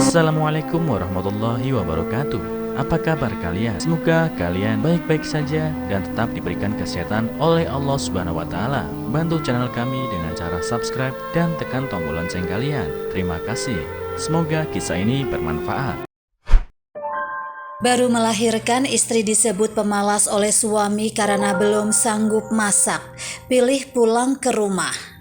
Assalamualaikum warahmatullahi wabarakatuh. Apa kabar kalian? Semoga kalian baik-baik saja dan tetap diberikan kesehatan oleh Allah Subhanahu wa Ta'ala. Bantu channel kami dengan cara subscribe dan tekan tombol lonceng kalian. Terima kasih. Semoga kisah ini bermanfaat. Baru melahirkan, istri disebut pemalas oleh suami karena belum sanggup masak. Pilih pulang ke rumah.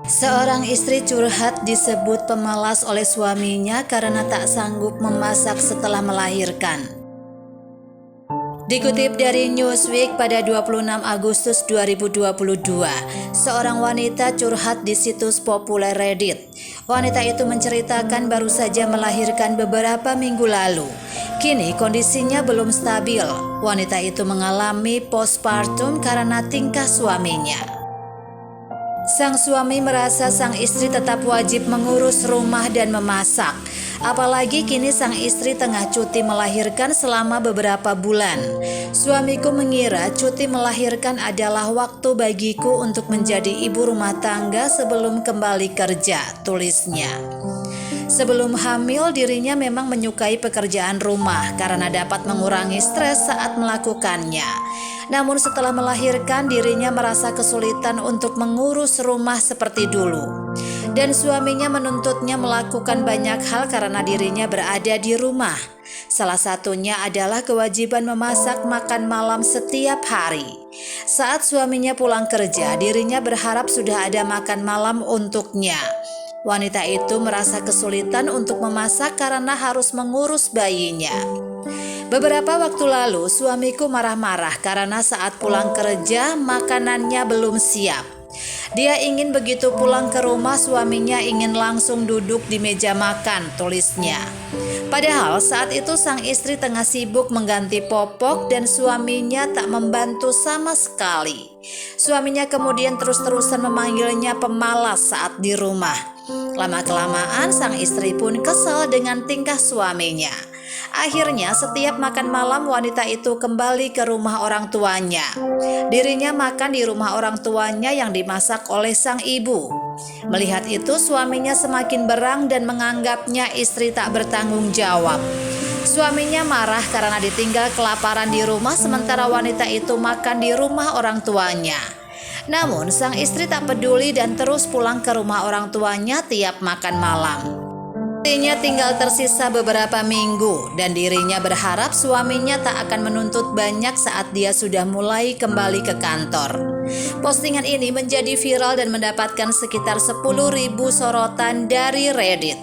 Seorang istri curhat disebut pemalas oleh suaminya karena tak sanggup memasak setelah melahirkan. Dikutip dari Newsweek pada 26 Agustus 2022, seorang wanita curhat di situs populer Reddit. Wanita itu menceritakan baru saja melahirkan beberapa minggu lalu. Kini kondisinya belum stabil. Wanita itu mengalami postpartum karena tingkah suaminya. Sang suami merasa sang istri tetap wajib mengurus rumah dan memasak. Apalagi kini sang istri tengah cuti melahirkan selama beberapa bulan. Suamiku mengira cuti melahirkan adalah waktu bagiku untuk menjadi ibu rumah tangga sebelum kembali kerja, tulisnya. Sebelum hamil, dirinya memang menyukai pekerjaan rumah karena dapat mengurangi stres saat melakukannya. Namun setelah melahirkan, dirinya merasa kesulitan untuk mengurus rumah seperti dulu. Dan suaminya menuntutnya melakukan banyak hal karena dirinya berada di rumah. Salah satunya adalah kewajiban memasak makan malam setiap hari. Saat suaminya pulang kerja, dirinya berharap sudah ada makan malam untuknya. Wanita itu merasa kesulitan untuk memasak karena harus mengurus bayinya. Beberapa waktu lalu, suamiku marah-marah karena saat pulang kerja, makanannya belum siap. Dia ingin begitu pulang ke rumah, suaminya ingin langsung duduk di meja makan, tulisnya. Padahal saat itu sang istri tengah sibuk mengganti popok dan suaminya tak membantu sama sekali. Suaminya kemudian terus-terusan memanggilnya pemalas saat di rumah. Lama-kelamaan sang istri pun kesal dengan tingkah suaminya. Akhirnya setiap makan malam wanita itu kembali ke rumah orang tuanya. Dirinya makan di rumah orang tuanya yang dimasak oleh sang ibu. Melihat itu suaminya semakin berang dan menganggapnya istri tak bertanggung jawab. Suaminya marah karena ditinggal kelaparan di rumah sementara wanita itu makan di rumah orang tuanya. Namun sang istri tak peduli dan terus pulang ke rumah orang tuanya tiap makan malam. Dirinya tinggal tersisa beberapa minggu dan dirinya berharap suaminya tak akan menuntut banyak saat dia sudah mulai kembali ke kantor. Postingan ini menjadi viral dan mendapatkan sekitar 10.000 sorotan dari Reddit.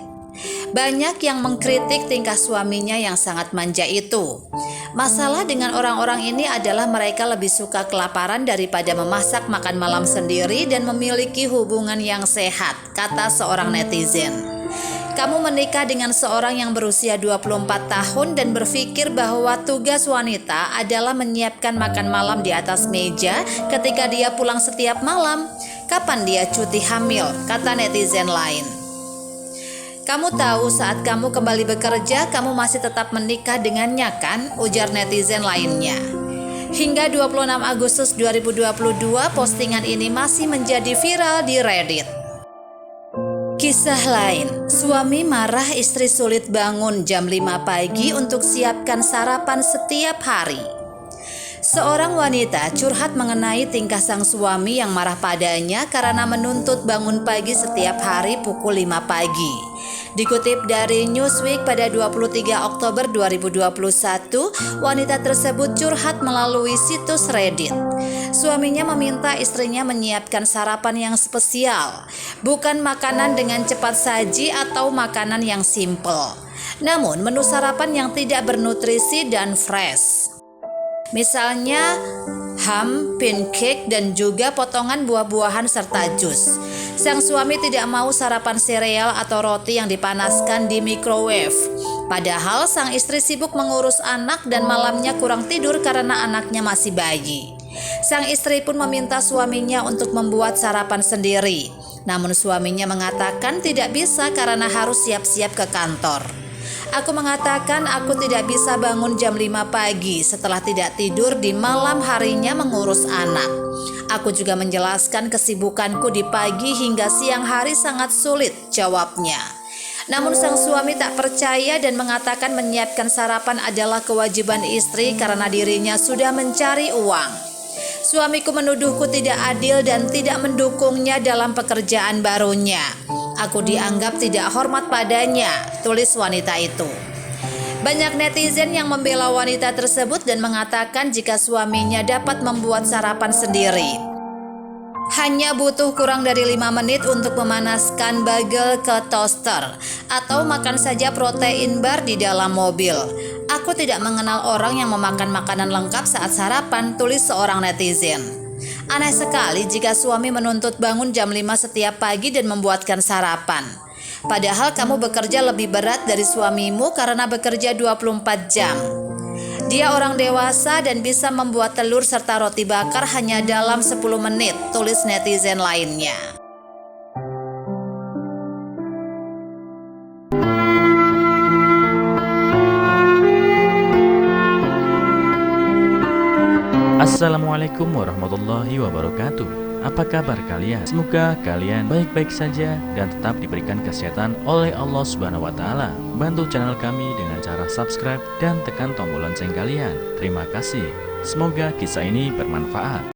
Banyak yang mengkritik tingkah suaminya yang sangat manja itu. Masalah dengan orang-orang ini adalah mereka lebih suka kelaparan daripada memasak makan malam sendiri dan memiliki hubungan yang sehat, kata seorang netizen. Kamu menikah dengan seorang yang berusia 24 tahun dan berpikir bahwa tugas wanita adalah menyiapkan makan malam di atas meja ketika dia pulang setiap malam. Kapan dia cuti hamil? Kata netizen lain. Kamu tahu saat kamu kembali bekerja, kamu masih tetap menikah dengannya kan? Ujar netizen lainnya. Hingga 26 Agustus 2022, postingan ini masih menjadi viral di Reddit. Kisah lain, suami marah istri sulit bangun jam 5 pagi untuk siapkan sarapan setiap hari. Seorang wanita curhat mengenai tingkah sang suami yang marah padanya karena menuntut bangun pagi setiap hari pukul 5 pagi. Dikutip dari Newsweek pada 23 Oktober 2021, wanita tersebut curhat melalui situs Reddit. Suaminya meminta istrinya menyiapkan sarapan yang spesial, bukan makanan dengan cepat saji atau makanan yang simple, namun menu sarapan yang tidak bernutrisi dan fresh. Misalnya ham, pancake, dan juga potongan buah-buahan serta jus. Sang suami tidak mau sarapan sereal atau roti yang dipanaskan di microwave. Padahal sang istri sibuk mengurus anak dan malamnya kurang tidur karena anaknya masih bayi. Sang istri pun meminta suaminya untuk membuat sarapan sendiri. Namun suaminya mengatakan tidak bisa karena harus siap-siap ke kantor. Aku mengatakan aku tidak bisa bangun jam 5 pagi setelah tidak tidur di malam harinya mengurus anak. Aku juga menjelaskan kesibukanku di pagi hingga siang hari sangat sulit, jawabnya. Namun sang suami tak percaya dan mengatakan menyiapkan sarapan adalah kewajiban istri karena dirinya sudah mencari uang. Suamiku menuduhku tidak adil dan tidak mendukungnya dalam pekerjaan barunya. Aku dianggap tidak hormat padanya, tulis wanita itu. Banyak netizen yang membela wanita tersebut dan mengatakan jika suaminya dapat membuat sarapan sendiri. Hanya butuh kurang dari 5 menit untuk memanaskan bagel ke toaster atau makan saja protein bar di dalam mobil. Aku tidak mengenal orang yang memakan makanan lengkap saat sarapan, tulis seorang netizen. Aneh sekali jika suami menuntut bangun jam 5 setiap pagi dan membuatkan sarapan. Padahal kamu bekerja lebih berat dari suamimu karena bekerja 24 jam. Dia orang dewasa dan bisa membuat telur serta roti bakar hanya dalam 10 menit, tulis netizen lainnya. Assalamualaikum warahmatullahi wabarakatuh. Apa kabar kalian? Semoga kalian baik-baik saja dan tetap diberikan kesehatan oleh Allah Subhanahu wa Ta'ala. Bantu channel kami dengan cara subscribe dan tekan tombol lonceng kalian. Terima kasih. Semoga kisah ini bermanfaat.